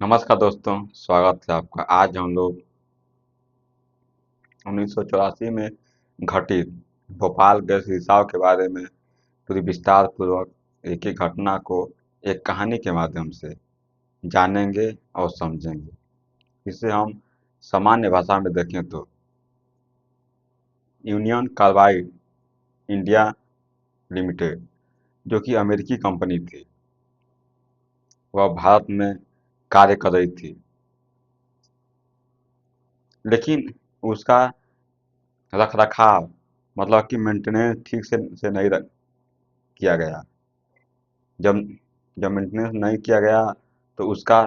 नमस्कार दोस्तों, स्वागत है आपका। आज हम लोग 1984 में घटित भोपाल गैस रिसाव के बारे में पूरी विस्तार पूर्वक एक एक घटना को एक कहानी के माध्यम से जानेंगे और समझेंगे। इसे हम सामान्य भाषा में देखें तो यूनियन कार्बाइड इंडिया लिमिटेड, जो कि अमेरिकी कंपनी थी, वह भारत में कार्य कर रही थी, लेकिन उसका रख रखाव मतलब कि मेंटेनेंस ठीक से नहीं किया गया। जब जब मेंटेनेंस नहीं किया गया तो उसका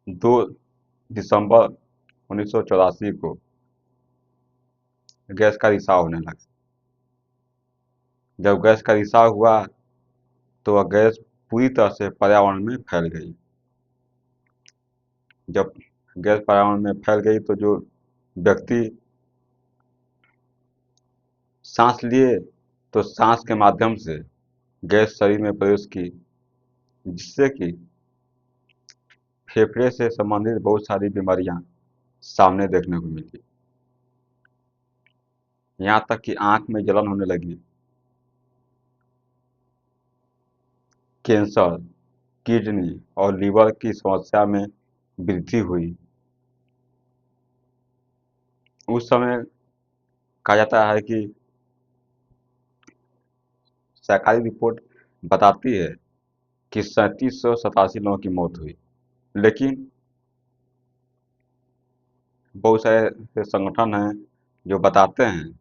2 दिसंबर 1984 को गैस का रिसाव होने लगा। जब गैस का रिसाव हुआ तो वह गैस पूरी तरह से पर्यावरण में फैल गई। जब गैस पर्यावरण में फैल गई तो जो व्यक्ति सांस लिए तो सांस के माध्यम से गैस शरीर में प्रवेश की, जिससे कि फेफड़े से संबंधित बहुत सारी बीमारियां सामने देखने को मिली। यहाँ तक कि आंख में जलन होने लगी, कैंसर, किडनी और लीवर की समस्या में वृद्धि हुई। उस समय कहा जाता है कि सरकारी रिपोर्ट बताती है कि 3787 लोगों की मौत हुई, लेकिन बहुत सारे ऐसे संगठन हैं जो बताते हैं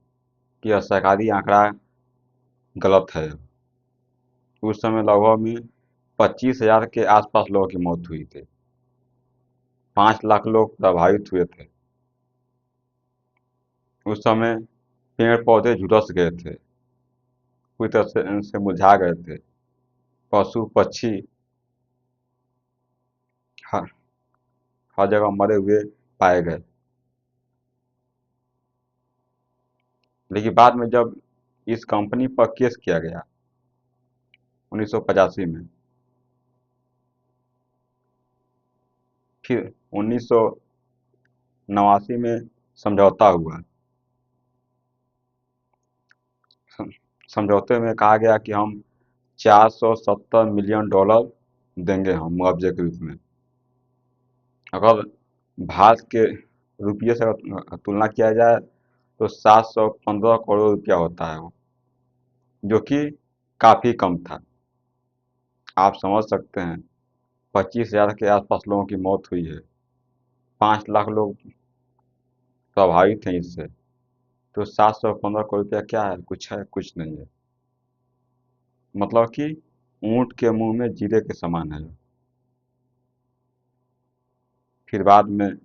कि यह सरकारी आंकड़ा गलत है। उस समय लगभग में 25,000 के आसपास लोगों की मौत हुई थी। 5 लाख लोग प्रभावित हुए थे। उस समय पेड़ पौधे झुलस गए थे, पूरी तरह से मुरझा गए थे। पशु पक्षी हर हर जगह मरे हुए पाए गए। लेकिन बाद में जब इस कंपनी पर केस किया गया 1985 में, फिर 1989 में समझौता हुआ। समझौते में कहा गया कि हम $470 मिलियन देंगे हम मुआवजे के रूप में। अगर भारत के रुपये से अगर तुलना किया जाए तो 715 करोड़ रुपया होता है वो, जो कि काफ़ी कम था। आप समझ सकते हैं, 25,000 के आसपास लोगों की मौत हुई है, 5 लाख लोग प्रभावित हैं इससे, तो 715 करोड़ रुपया क्या है? कुछ नहीं है। मतलब कि ऊँट के मुंह में जीरे के समान है। फिर बाद में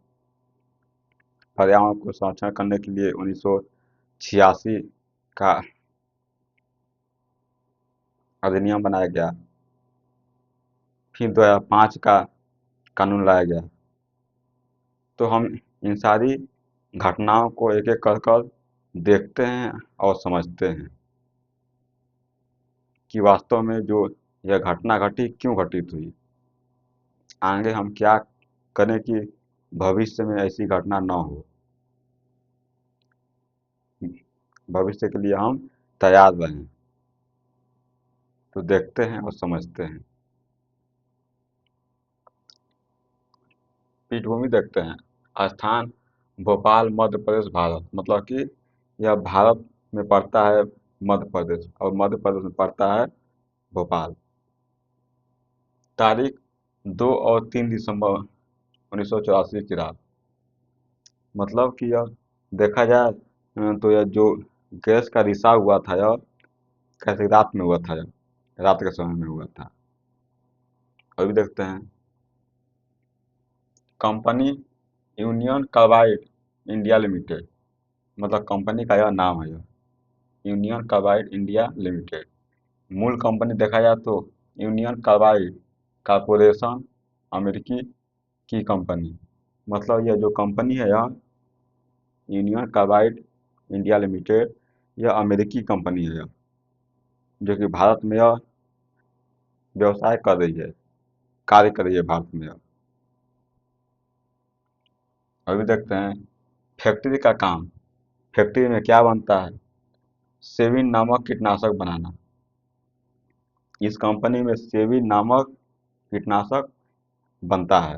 पर्यावरण को संरक्षण करने के लिए 1986 का अधिनियम बनाया गया। फिर 2005 का कानून लाया गया। तो हम इन सारी घटनाओं को एक एक कर कर देखते हैं और समझते हैं कि वास्तव में जो यह घटना घटी क्यों घटित हुई। आगे हम क्या करें कि भविष्य में ऐसी घटना न हो। भविष्य के लिए हम तैयार रहें। तो देखते हैं और समझते हैं। पीठभूमि देखते हैं। स्थान भोपाल, मध्य प्रदेश, भारत। मतलब कि यह भारत में पड़ता है मध्य प्रदेश, और मध्य प्रदेश में पड़ता है भोपाल। तारीख 2 और 3 दिसंबर 1984 की रात। मतलब कि यह देखा जाए तो यह जो गैस का रिसाव हुआ था, यह कैसे रात में हुआ था, यह रात के समय में हुआ था। अभी देखते हैं। Company union carbide India limited, मतलब कंपनी का यह नाम है। यह यूनियन कार्बाइड इंडिया लिमिटेड। मूल कंपनी देखा जाए तो यूनियन कार्बाइड कॉरपोरेशन, अमेरिकी की कंपनी। मतलब यह जो कंपनी है, यह यूनियन कार्बाइड इंडिया लिमिटेड, यह अमेरिकी कंपनी है, यह जो कि भारत में यह व्यवसाय कर रही है। कार्य कर रही है भारत में अब। अभी देखते हैं फैक्ट्री का काम। फैक्ट्री में क्या बनता है? सेविन नामक कीटनाशक बनाना। इस कंपनी में सेविन नामक कीटनाशक बनता है।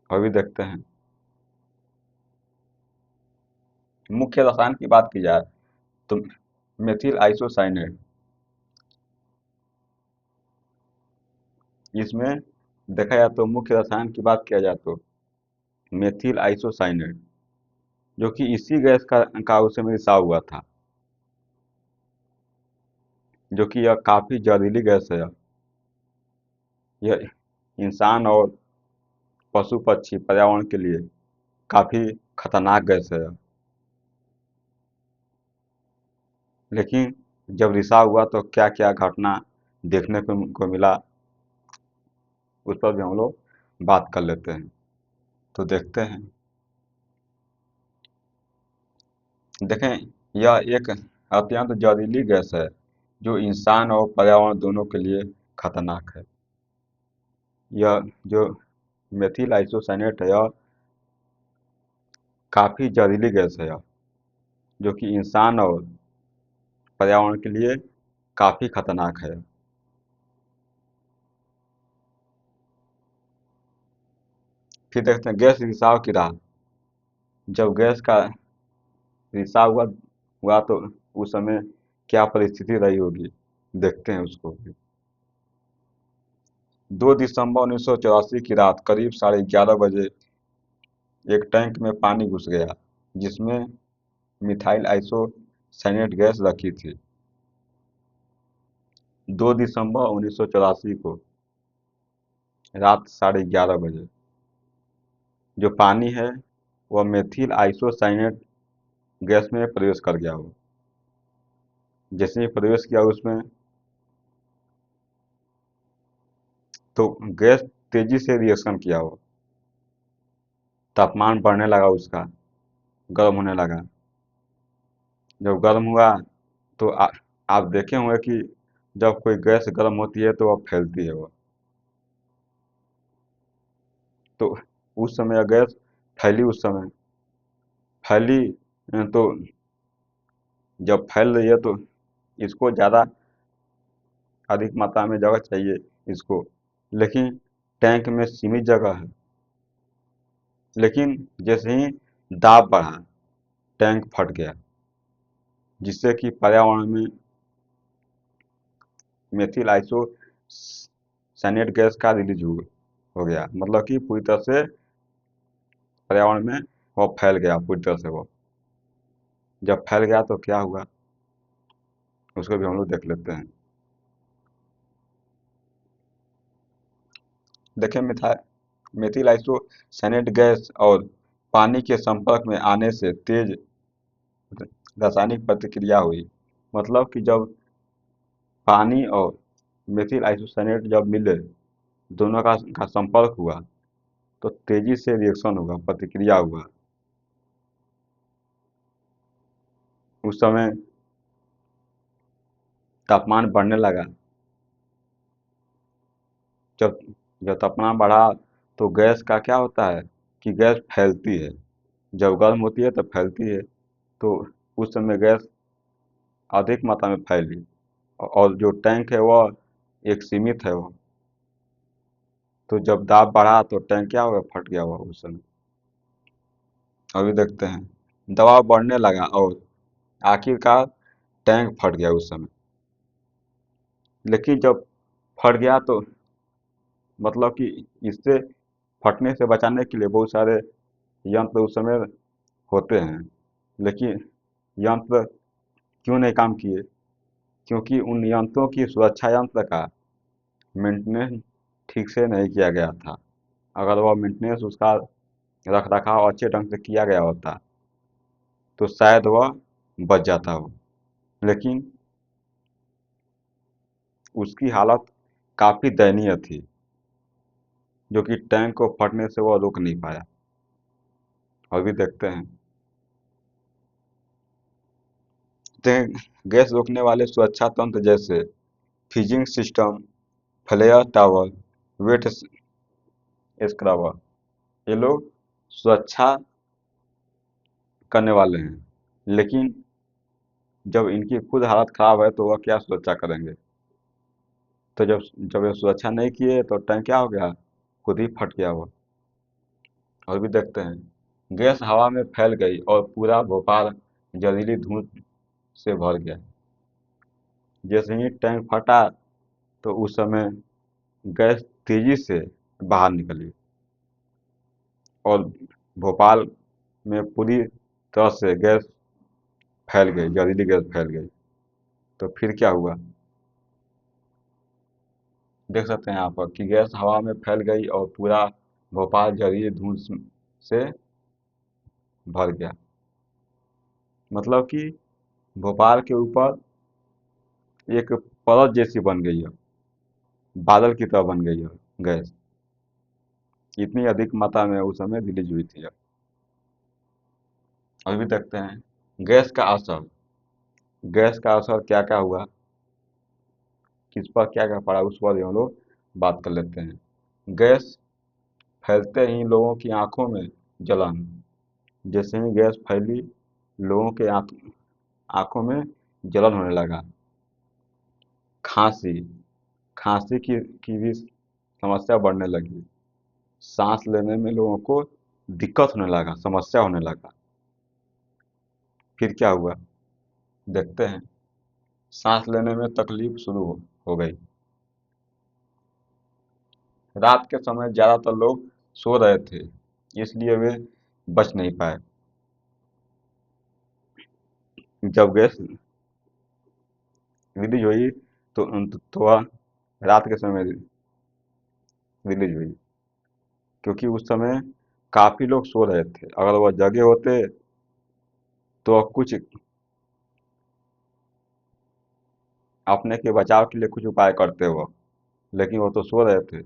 अभी देखते हैं मुख्य रसायन की बात की जाए तो मेथिल आइसोसाइनेट, इसमें देखा जाए तो मुख्य रसायन की बात किया जाए तो मेथिल आइसोसाइनेट, जो कि इसी गैस का उस समय रिसाव हुआ था, जो कि यह काफी जहरीली गैस है। यह इंसान और पशु पक्षी पर्यावरण के लिए काफी खतरनाक गैस है। लेकिन जब रिसाव हुआ तो क्या क्या घटना देखने को मिला, उस पर भी हम लोग बात कर लेते हैं। तो देखते हैं। देखें, यह एक अत्यंत जहरीली गैस है जो इंसान और पर्यावरण दोनों के लिए खतरनाक है। यह जो मेथिल आइसोसाइनेट है, यह काफी जहरीली गैस है, जो कि इंसान और पर्यावरण के लिए काफी खतरनाक है। फिर देखते हैं गैस रिसाव की राह। जब गैस का रिसाव हुआ तो उस समय क्या परिस्थिति रही होगी, देखते हैं उसको भी। 2 दिसंबर 1984 की रात करीब 11:30 बजे एक टैंक में पानी घुस गया जिसमें मिथाइल आइसोसाइनेट गैस रखी थी। 2 दिसंबर 1984 को रात 11:30 बजे जो पानी है वह मेथिल आइसोसाइनेट गैस में प्रवेश कर गया हो। जैसे ही प्रवेश किया उसमें, तो गैस तेजी से रिएक्शन किया हो, तापमान बढ़ने लगा उसका, गर्म होने लगा। जब गर्म हुआ तो आप देखे होंगे कि जब कोई गैस गर्म होती है तो वह फैलती है वह। तो उस समय यह गैस फैली, उस समय फैली। तो जब फैल रही है तो इसको ज़्यादा अधिक मात्रा में जगह चाहिए इसको, लेकिन टैंक में सीमित जगह है। लेकिन जैसे ही दाब बढ़ा, टैंक फट गया, जिससे कि पर्यावरण में मेथिल आइसोसाइनेट गैस का रिलीज हो गया, मतलब कि पूरी तरह से पर्यावरण में वो फैल गया पूरी तरह से वो। जब फैल गया तो क्या हुआ, उसको भी हम लोग देख लेते हैं। देखें, मेथिल आइसोसाइनेट गैस और पानी के संपर्क में आने से तेज रासायनिक प्रतिक्रिया हुई। मतलब कि जब पानी और मेथिल आइसोसाइनेट जब मिले, दोनों का संपर्क हुआ तो तेजी से रिएक्शन होगा, प्रतिक्रिया हुआ। उस समय तापमान बढ़ने लगा। जब जब तापमान बढ़ा तो गैस का क्या होता है कि गैस फैलती है। जब गर्म होती है तो फैलती है। तो उस समय गैस अधिक मात्रा में फैली, और जो टैंक है वह एक सीमित है वो। तो जब दाब बढ़ा तो टैंक क्या होगा, फट गया हुआ उस समय। अभी देखते हैं दबाव बढ़ने लगा और आखिरकार टैंक फट गया उस समय। लेकिन जब फट गया तो मतलब कि इससे फटने से बचाने के लिए बहुत सारे यंत्र उस समय होते हैं। लेकिन यंत्र क्यों नहीं काम किए? क्योंकि उन यंत्रों की सुरक्षा यंत्र का मेंटेनेंस ठीक से नहीं किया गया था। अगर वह मेंटेनेंस उसका रख रखाव अच्छे ढंग से किया गया होता तो शायद वह बच जाता हो। लेकिन उसकी हालत काफ़ी दयनीय थी, जो कि टैंक को फटने से वह रोक नहीं पाया। अभी देखते हैं। गैस रोकने वाले सुरक्षा तंत्र जैसे fusing system, flare tower wet scrubber, ये लोग सुरक्षा करने वाले हैं, लेकिन जब इनकी खुद हालत खराब है तो वह क्या सुरक्षा करेंगे। तो जब जब ये सुरक्षा नहीं किए तो टैंक क्या हो गया, खुद ही फट गया वो। और भी देखते हैं, गैस हवा में फैल गई और पूरा भोपाल जहरीली धुंध से भर गया। जैसे ही टैंक फटा तो उस समय गैस तेजी से बाहर निकली और भोपाल में पूरी तरह से गैस फैल गई, जहरीली गैस फैल गई। तो फिर क्या हुआ, देख सकते हैं यहाँ पर कि गैस हवा में फैल गई और पूरा भोपाल जहरीली धुंध से भर गया। मतलब कि भोपाल के ऊपर एक परत जैसी बन गई है, बादल की तरह बन गई है गैस। इतनी अधिक मात्रा में उस समय रिलीज हुई थी। अभी देखते हैं गैस का असर, गैस का असर क्या क्या हुआ, किस पर क्या क्या पड़ा, उस पर हम लोग बात कर लेते हैं। गैस फैलते ही लोगों की आंखों में जलन, जैसे ही गैस फैली लोगों के आंखों में जलन होने लगा। खांसी, खांसी की भी समस्या बढ़ने लगी। सांस लेने में लोगों को दिक्कत होने लगा, समस्या होने लगा। फिर क्या हुआ, देखते हैं, सांस लेने में तकलीफ शुरू हो गई। रात के समय ज्यादातर लोग सो रहे थे, इसलिए वे बच नहीं पाए। जब गैस रिलीज हुई तो वह रात के समय रिलीज हुई, क्योंकि उस समय काफी लोग सो रहे थे। अगर वह जगे होते तो वह कुछ अपने के बचाव के लिए कुछ उपाय करते वो, लेकिन वो तो सो रहे थे।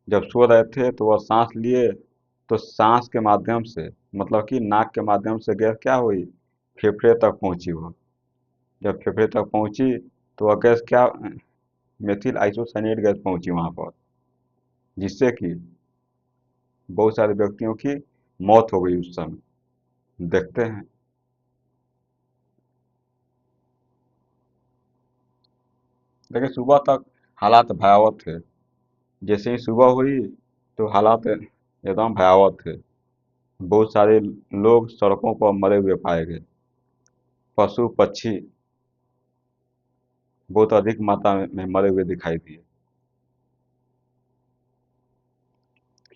जब सो रहे थे तो वह सांस लिए, तो सांस के माध्यम से, मतलब कि नाक के माध्यम से गैस क्या हुई, फेफड़े तक पहुंची वो। जब फेफड़े तक पहुंची तो वह गैस क्या, मेथिल आइसोसाइनेट गैस पहुंची वहां पर, जिससे कि बहुत सारे व्यक्तियों की मौत हो गई उस समय। देखते हैं, लेकिन सुबह तक हालात भयावह थे। जैसे ही सुबह हुई तो हालात एकदम भयावह थे। बहुत सारे लोग सड़कों पर मरे हुए पाए गए। पशु पक्षी बहुत अधिक मात्रा में मरे हुए दिखाई दिए,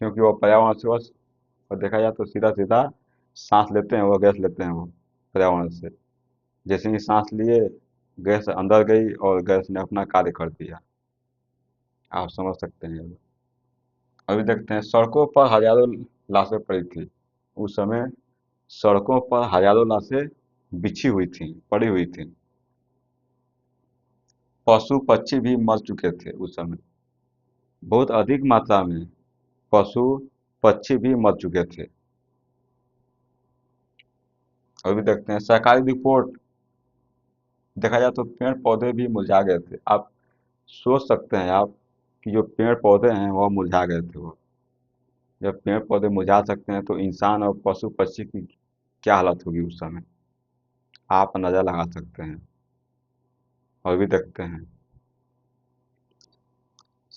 क्योंकि वो पर्यावरण से बस, और देखा जाए तो सीधा सीधा सांस लेते हैं, वो गैस लेते हैं वो पर्यावरण से। जैसे ही सांस लिए गैस अंदर गई और गैस ने अपना कार्य कर दिया। आप समझ सकते हैं ये। अभी देखते हैं, सड़कों पर हजारों लाशें पड़ी थी। उस समय सड़कों पर हजारों लाशें बिछी हुई थी, पड़ी हुई थी। पशु पक्षी भी मर चुके थे उस समय, बहुत अधिक मात्रा में पशु पक्षी भी मर चुके थे। अभी देखते हैं सरकारी रिपोर्ट, देखा जाए तो पेड़ पौधे भी मुरझा गए थे। आप सोच सकते हैं आप कि जो पेड़ पौधे हैं वो मुरझा गए थे वो। जब पेड़ पौधे मुरझा सकते हैं तो इंसान और पशु पक्षी की क्या हालत होगी उस समय, आप अंदाजा लगा सकते हैं। और भी देखते हैं,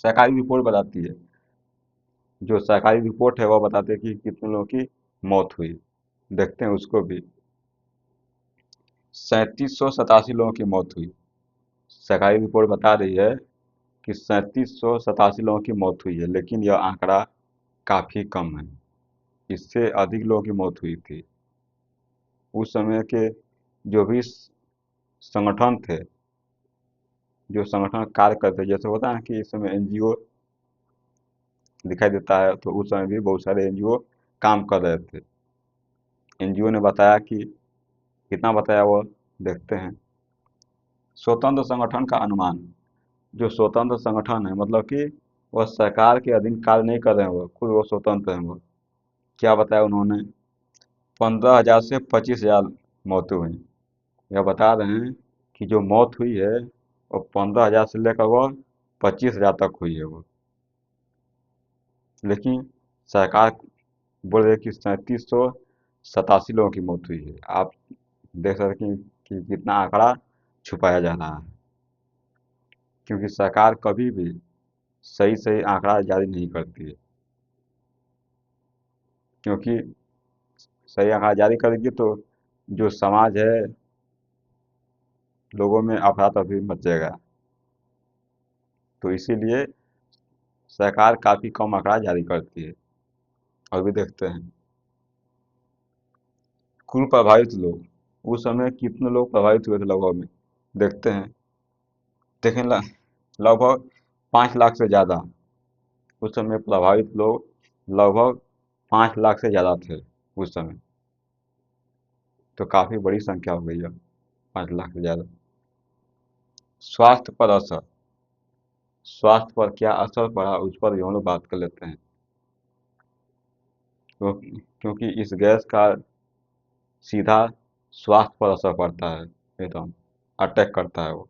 सरकारी रिपोर्ट बताती है, जो सरकारी रिपोर्ट है वह बताती है कि कितने लोगों की मौत हुई। देखते हैं उसको भी। 3787 लोगों की मौत हुई। सरकारी रिपोर्ट बता रही है कि 3787 लोगों की मौत हुई है, लेकिन यह आंकड़ा काफी कम है। इससे अधिक लोगों की मौत हुई थी। उस समय के जो भी संगठन थे, जो संगठन कार्य करते, जैसे होता है कि इस समय एनजीओ दिखाई देता है, तो उस समय भी बहुत सारे एनजीओ काम कर रहे थे। एनजीओ ने बताया कि कितना बताया वो, देखते हैं। स्वतंत्र संगठन का अनुमान, जो स्वतंत्र संगठन है, मतलब कि वह सरकार के अधीन कार्य नहीं कर रहे हैं, वो खुद वो स्वतंत्र हैं वो। क्या बताया उन्होंने, 15,000 से 25,000 मौतें हुई। यह बता रहे हैं कि जो मौत हुई है वो 15,000 से लेकर वो 25,000 तक हुई है वो। लेकिन सरकार बोल रही है कि 3787 लोगों की मौत हुई है। आप देख सकते हैं कि कितना आंकड़ा छुपाया जा रहा है, क्योंकि सरकार कभी भी सही सही आंकड़ा जारी नहीं करती है। क्योंकि सही आंकड़ा जारी करेगी तो जो समाज है, लोगों में अफरा तफरी मचेगा। तो इसीलिए सरकार काफ़ी कम आंकड़ा जारी करती है। और भी देखते हैं कुल प्रभावित लोग, उस समय कितने लोग प्रभावित हुए थे लगभग में, देखते हैं। देखें लगभग 5 लाख से ज़्यादा उस समय प्रभावित लोग, लगभग 5 लाख से ज़्यादा थे उस समय। तो काफ़ी बड़ी संख्या हो गई है, 5 लाख से ज़्यादा। स्वास्थ्य पर असर, स्वास्थ्य पर क्या असर पड़ा उस पर भी हम लोग बात कर लेते हैं। क्योंकि इस गैस का सीधा स्वास्थ्य पर असर पड़ता है, एकदम अटैक करता है वो,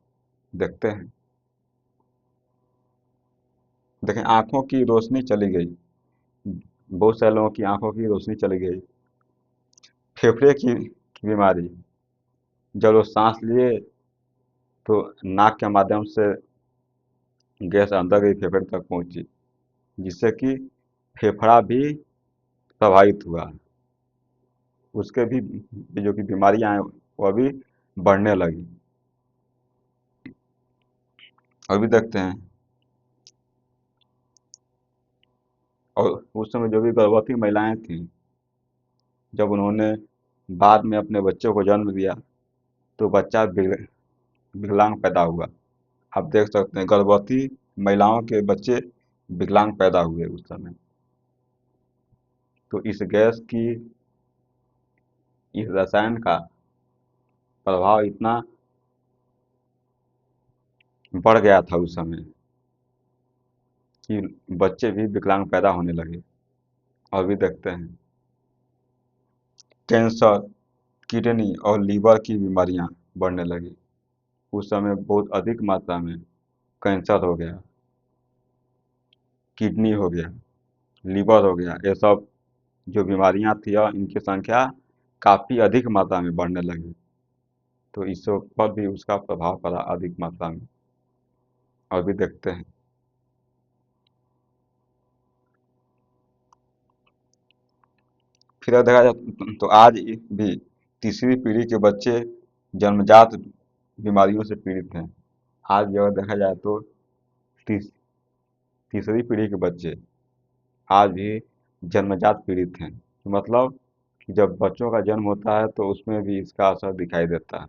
देखते हैं। देखें, आंखों की रोशनी चली गई, बहुत सारे लोगों की आंखों की रोशनी चली गई। फेफड़े की बीमारी, जब वो सांस लिए तो नाक के माध्यम से गैस अंदर गई, फेफड़े तक पहुंची, जिससे कि फेफड़ा भी प्रभावित हुआ। उसके भी जो कि बीमारियां हैं वह भी बढ़ने लगी। अभी देखते हैं। और उस समय जो भी गर्भवती महिलाएं थीं, जब उन्होंने बाद में अपने बच्चों को जन्म दिया तो बच्चा विकलांग पैदा हुआ। आप देख सकते हैं गर्भवती महिलाओं के बच्चे विकलांग पैदा हुए उस समय। तो इस गैस की, इस रसायन का प्रभाव इतना बढ़ गया था उस समय कि बच्चे भी विकलांग पैदा होने लगे। और भी देखते हैं कैंसर, किडनी और लीवर की बीमारियां बढ़ने लगी। उस समय बहुत अधिक मात्रा में कैंसर हो गया, किडनी हो गया, लीवर हो गया, ये सब जो बीमारियां थी और इनकी संख्या काफ़ी अधिक मात्रा में बढ़ने लगी। तो इस पर भी उसका प्रभाव पड़ा अधिक मात्रा में। और भी देखते हैं। फिर अगर देखा जाए तो आज भी तीसरी पीढ़ी के बच्चे जन्मजात बीमारियों से पीड़ित हैं। आज भी अगर देखा जाए तो तीस, तीसरी पीढ़ी के बच्चे आज भी जन्मजात पीड़ित हैं। मतलब कि जब बच्चों का जन्म होता है तो उसमें भी इसका असर दिखाई देता है।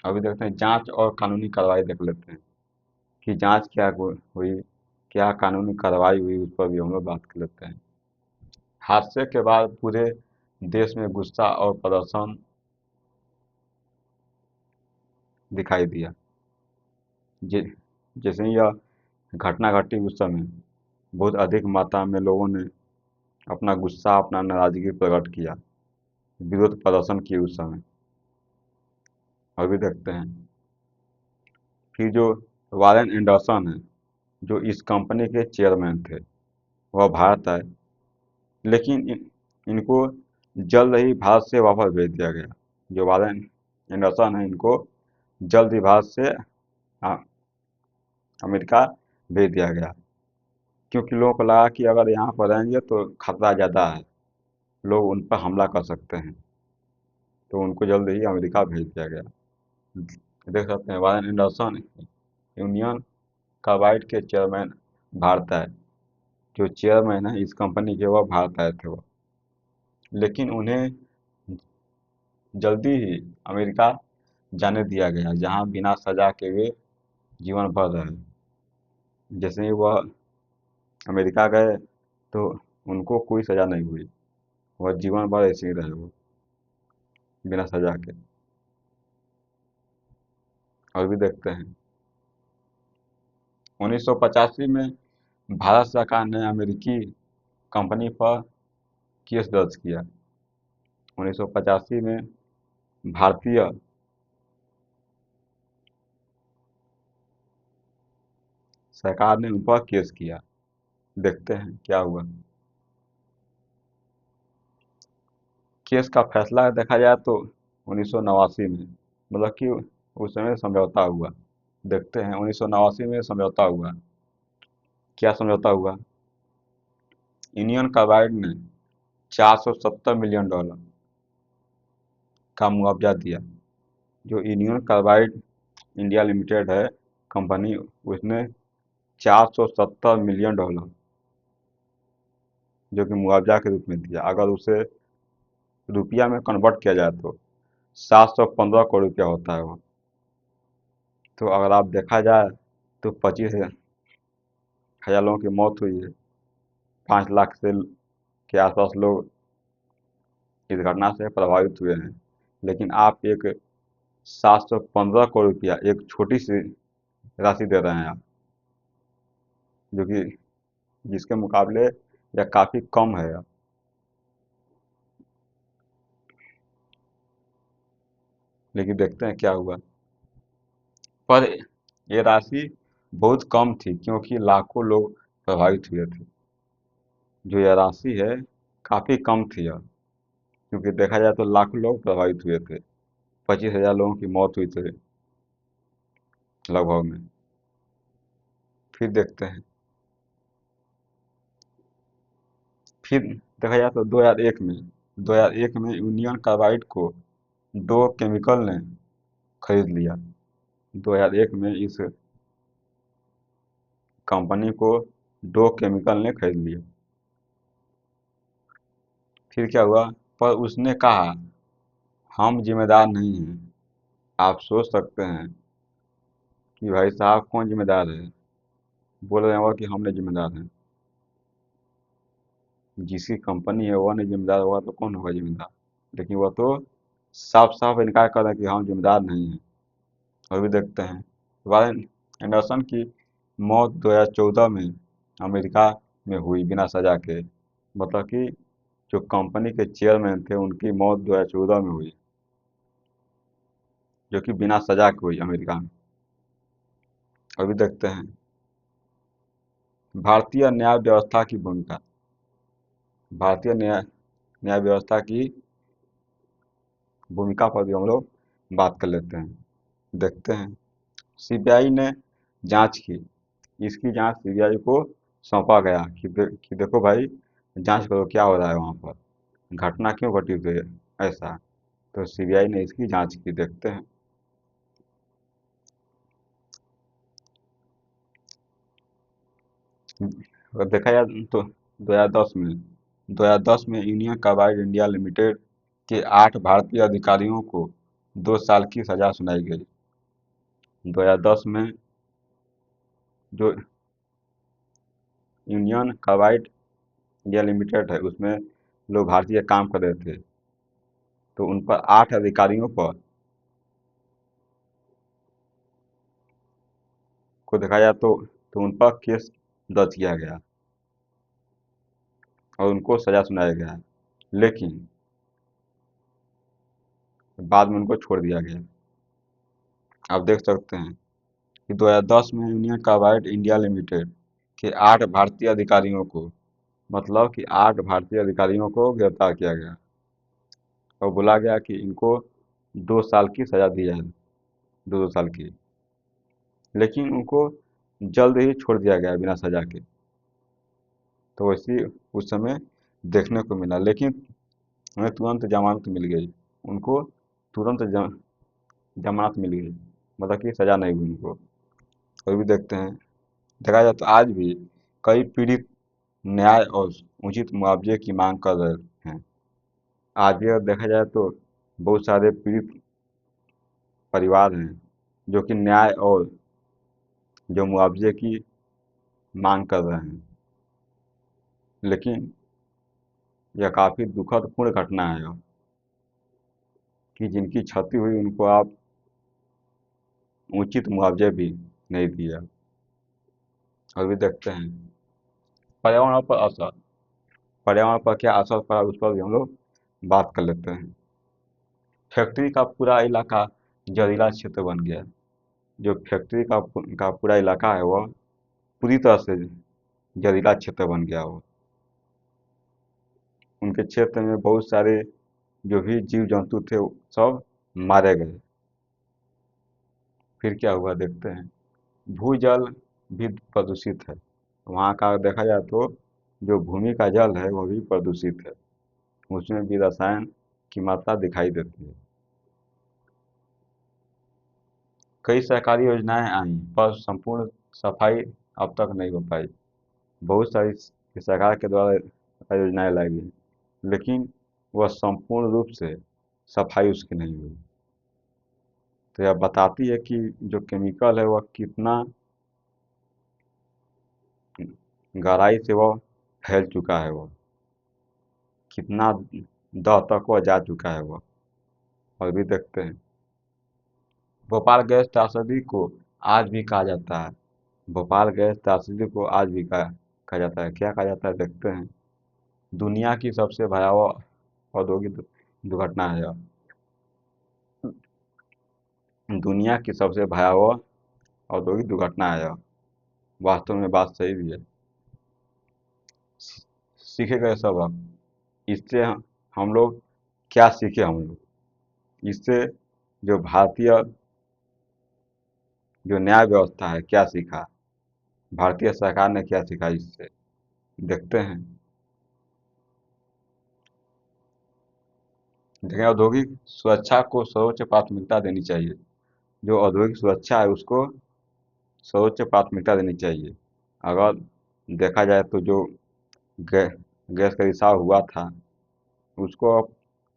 अभी देखते हैं जांच और कानूनी कार्रवाई देख लेते हैं कि जांच क्या हुई, क्या कानूनी कार्रवाई हुई, उस पर भी हम लोग बात कर लेते हैं। हादसे के बाद पूरे देश में गुस्सा और प्रदर्शन दिखाई दिया। जि जैसे ही यह घटना घटी उस समय बहुत अधिक मात्रा में लोगों ने अपना गुस्सा, अपना नाराज़गी प्रकट किया, विरोध प्रदर्शन किए उस समय। अभी देखते हैं। फिर जो वारेन एंडरसन है, जो इस कंपनी के चेयरमैन थे, वह भारत आए, लेकिन इनको जल्द ही भारत से वापस भेज दिया गया। जो वारेन एंडरसन है, इनको जल्द ही भारत से अ, अमेरिका भेज दिया गया, क्योंकि लोगों को लगा कि अगर यहाँ पर रहेंगे तो खतरा ज़्यादा है, लोग उन पर हमला कर सकते हैं। तो उनको जल्द ही अमेरिका भेज दिया गया। देख सकते हैं वारेन एंडरसन यूनियन कार्बाइड के चेयरमैन भारत आए। जो चेयरमैन है इस कंपनी के, वह भारत आए थे वो। लेकिन उन्हें जल्दी ही अमेरिका जाने दिया गया, जहां बिना सजा के वे जीवन भर रहे। जैसे ही वह अमेरिका गए तो उनको कोई सजा नहीं हुई, वह जीवन भर ऐसे ही रहे वो, बिना सजा के। और भी देखते हैं। 1985 में भारत सरकार ने अमेरिकी कंपनी पर केस दर्ज किया। 1985 में भारतीय सरकार ने उन पर केस किया। देखते हैं क्या हुआ। केस का फैसला देखा जाए तो 1989 में, मतलब कि उस समय समझौता हुआ। देखते हैं 1989 में समझौता हुआ। क्या समझौता हुआ? यूनियन कार्बाइड ने $470 मिलियन का मुआवजा दिया। जो यूनियन कार्बाइड इंडिया लिमिटेड है कंपनी, उसने $470 मिलियन जो कि मुआवजा के रूप में दिया। अगर उसे रुपया में कन्वर्ट किया जाए तो 715 करोड़ रुपया होता है वो। तो अगर आप देखा जाए तो 25,000 लोगों की मौत हुई है, 5 लाख से के आसपास लोग इस घटना से प्रभावित हुए हैं। लेकिन आप एक 715 करोड़ रुपया एक छोटी सी राशि दे रहे हैं आप, जो कि जिसके मुकाबले यह काफ़ी कम है। लेकिन देखते हैं क्या हुआ। पर ये राशि बहुत कम थी क्योंकि लाखों लोग प्रभावित हुए थे। जो यह राशि है काफ़ी कम थी यह, क्योंकि देखा जाए तो लाखों लोग प्रभावित हुए थे। 25,000 लोगों की मौत हुई थी लगभग में। फिर देखते हैं। फिर देखा जाए तो 2001 में यूनियन कार्बाइड को डो केमिकल ने खरीद लिया। 2001 में इस कंपनी को डो केमिकल ने खरीद लिया। फिर क्या हुआ? पर उसने कहा हम जिम्मेदार नहीं हैं। आप सोच सकते हैं कि भाई साहब कौन जिम्मेदार है? बोल रहे होगा कि हम नहीं जिम्मेदार हैं। जिसकी कंपनी है वह नहीं जिम्मेदार होगा तो कौन होगा जिम्मेदार? लेकिन वह तो साफ साफ इनकार कर रहा है कि हम जिम्मेदार नहीं हैं। और भी देखते हैं। वारेन एंडरसन की मौत 2014 में अमेरिका में हुई बिना सजा के। मतलब कि जो कंपनी के चेयरमैन थे उनकी मौत 2014 में हुई, जो कि बिना सजा के हुई अमेरिका में। और भी देखते हैं। भारतीय न्याय व्यवस्था की भूमिका। भारतीय न्याय व्यवस्था की भूमिका पर भी हम लोग बात कर लेते हैं। देखते हैं। सीबीआई ने जांच की। इसकी जांच सीबीआई को सौंपा गया कि देखो भाई, जांच करो क्या हो रहा है वहाँ पर, घटना क्यों घटी हुई है ऐसा। तो सीबीआई ने इसकी जांच की। देखते हैं। अगर देखा जाए तो 2010 में यूनियन कार्बाइड इंडिया लिमिटेड के 8 भारतीय अधिकारियों को 2 साल की सजा सुनाई गई। 2010 में जो यूनियन कार्बाइड इंडिया लिमिटेड है उसमें लोग भारतीय काम कर रहे थे, तो उन पर 8 अधिकारियों पर को देखा जाए तो उन पर केस दर्ज किया गया और उनको सजा सुनाया गया। लेकिन बाद में उनको छोड़ दिया गया। आप देख सकते हैं कि 2010 में यूनियन कार्बाइड इंडिया लिमिटेड के 8 भारतीय अधिकारियों को, मतलब कि 8 भारतीय अधिकारियों को गिरफ्तार किया गया और बोला गया कि इनको 2 साल की सजा दी जाए, 2 2 साल की। लेकिन उनको जल्द ही छोड़ दिया गया बिना सजा के। तो वैसे उस समय देखने को मिला। लेकिन उन्हें तुरंत जमानत मिल गई। उनको तुरंत जमानत मिल गई, मतलब कि सजा नहीं हुई उनको। और भी देखते हैं। देखा जाए तो आज भी कई पीड़ित न्याय और उचित मुआवजे की मांग कर रहे हैं। आज भी अगर देखा जाए तो बहुत सारे पीड़ित परिवार हैं जो कि न्याय और जो मुआवजे की मांग कर रहे हैं। लेकिन यह काफ़ी दुखद पूर्ण घटना है यह, कि जिनकी क्षति हुई उनको आप उचित मुआवजे भी नहीं दिया। और भी देखते हैं। पर्यावरण पर असर। पर्यावरण पर क्या असर पड़ा उस पर भी हम लोग बात कर लेते हैं। फैक्ट्री का पूरा इलाका जहरीला क्षेत्र बन गया। जो फैक्ट्री का पूरा इलाका है वह पूरी तरह से जहरीला क्षेत्र बन गया हो। उनके क्षेत्र में बहुत सारे जो भी जीव जंतु थे वो सब मारे गए। फिर क्या हुआ देखते हैं। भूजल भी प्रदूषित है। वहाँ का देखा जाए तो जो भूमि का जल है वो भी प्रदूषित है। उसमें भी रसायन की मात्रा दिखाई देती है। कई सरकारी योजनाएं आई पर संपूर्ण सफाई अब तक नहीं हो पाई। बहुत सारी सरकार के द्वारा योजनाएं लाई गई, लेकिन वह संपूर्ण रूप से सफाई उसकी नहीं हुई। तो यह बताती है कि जो केमिकल है वह कितना गहराई से वह फैल चुका है, वह कितना दह तक वह जा चुका है वह। और भी देखते हैं। भोपाल गैस त्रासदी को आज भी कहा जाता है। भोपाल गैस त्रासदी को आज भी कहा जाता है। क्या कहा जाता है देखते हैं। दुनिया की सबसे भयावह औद्योगिक दुर्घटना है यह। दुनिया की सबसे भयावह औद्योगिक दुर्घटना है यह। वास्तव में बात सही भी है। सीखे गए सबक। इससे हम लोग क्या सीखे हम लोग। इससे जो भारतीय जो न्याय व्यवस्था है क्या सीखा, भारतीय सरकार ने क्या सीखा इससे, देखते हैं। देखें, औद्योगिक सुरक्षा को सर्वोच्च प्राथमिकता देनी चाहिए। जो औद्योगिक सुरक्षा है उसको सर्वोच्च प्राथमिकता देनी चाहिए। अगर देखा जाए तो जो गै, गैस का रिसाव हुआ था उसको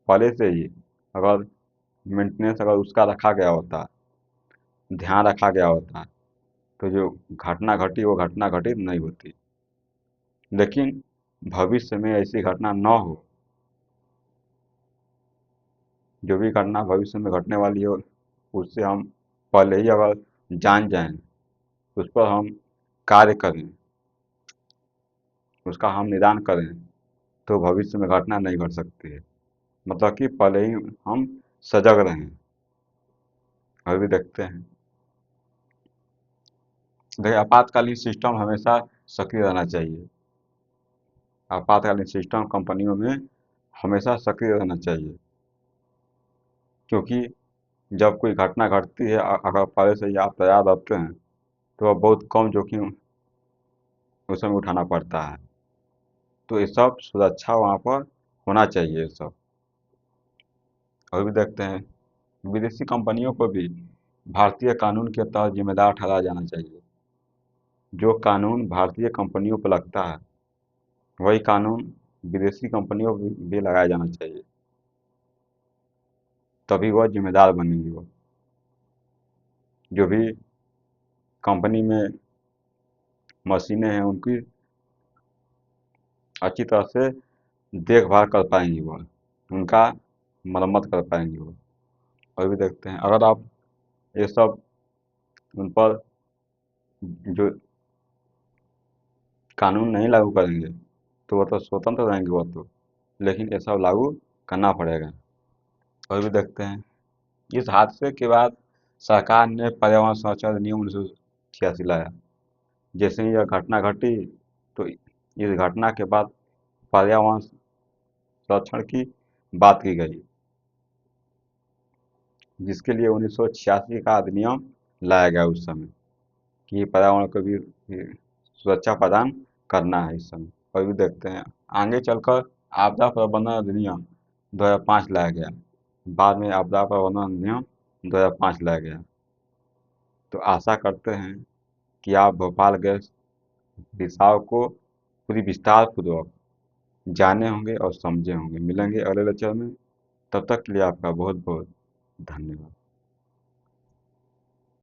पहले से ही अगर मेंटेनेंस अगर उसका रखा गया होता, ध्यान रखा गया होता, तो जो घटना घटी वो घटना घटित नहीं होती। लेकिन भविष्य में ऐसी घटना न हो। जो भी घटना भविष्य में घटने वाली हो उससे हम पहले ही अगर जान जाएं, उस पर हम कार्य करें, उसका हम निदान करें, तो भविष्य में घटना नहीं घट सकती है। मतलब कि पहले ही हम सजग रहें। अभी भी देखते हैं। देखिए, आपातकालीन सिस्टम हमेशा सक्रिय रहना चाहिए। आपातकालीन सिस्टम कंपनियों में हमेशा सक्रिय रहना चाहिए, क्योंकि जब कोई घटना घटती है अगर पहले से ही आप तैयार रहते हैं तो वह बहुत कम जोखिम उस समय उठाना पड़ता है। तो ये सब सुरक्षा वहाँ पर होना चाहिए ये सब। अभी भी देखते हैं। विदेशी कंपनियों को भी भारतीय कानून के तहत जिम्मेदार ठहराया जाना चाहिए। जो कानून भारतीय कंपनियों पर लगता है वही कानून विदेशी कंपनियों पर भी लगाया जाना चाहिए। तभी वह जिम्मेदार बनेंगी। वो जो भी कंपनी में मशीनें हैं उनकी अच्छी तरह से देखभाल कर पाएंगी वो, उनका मरम्मत कर पाएंगी वो। और भी देखते हैं। अगर आप ये सब उन पर जो कानून नहीं लागू करेंगे तो वो तो स्वतंत्र रहेंगे वो तो, लेकिन ये सब लागू करना पड़ेगा। और भी देखते हैं। इस हादसे के बाद सरकार ने पर्यावरण संरक्षण अधिनियम 1986 लाया। जैसे ही यह घटना घटी तो इस घटना के बाद पर्यावरण संरक्षण की बात की गई, जिसके लिए 1986 का अधिनियम लाया गया उस समय, कि पर्यावरण को भी सुरक्षा प्रदान करना है इस समय। और भी देखते हैं। आगे चलकर आपदा प्रबंधन अधिनियम 2005 लाया गया। बाद में आपदा प्रबंधन अधिनियम 2005 लाया गया। तो आशा करते हैं कि आप भोपाल गैस रिसाव को पूरी विस्तार पूर्वक जाने होंगे और समझे होंगे। मिलेंगे अगले लेक्चर में। तब तक के लिए आपका बहुत बहुत धन्यवाद।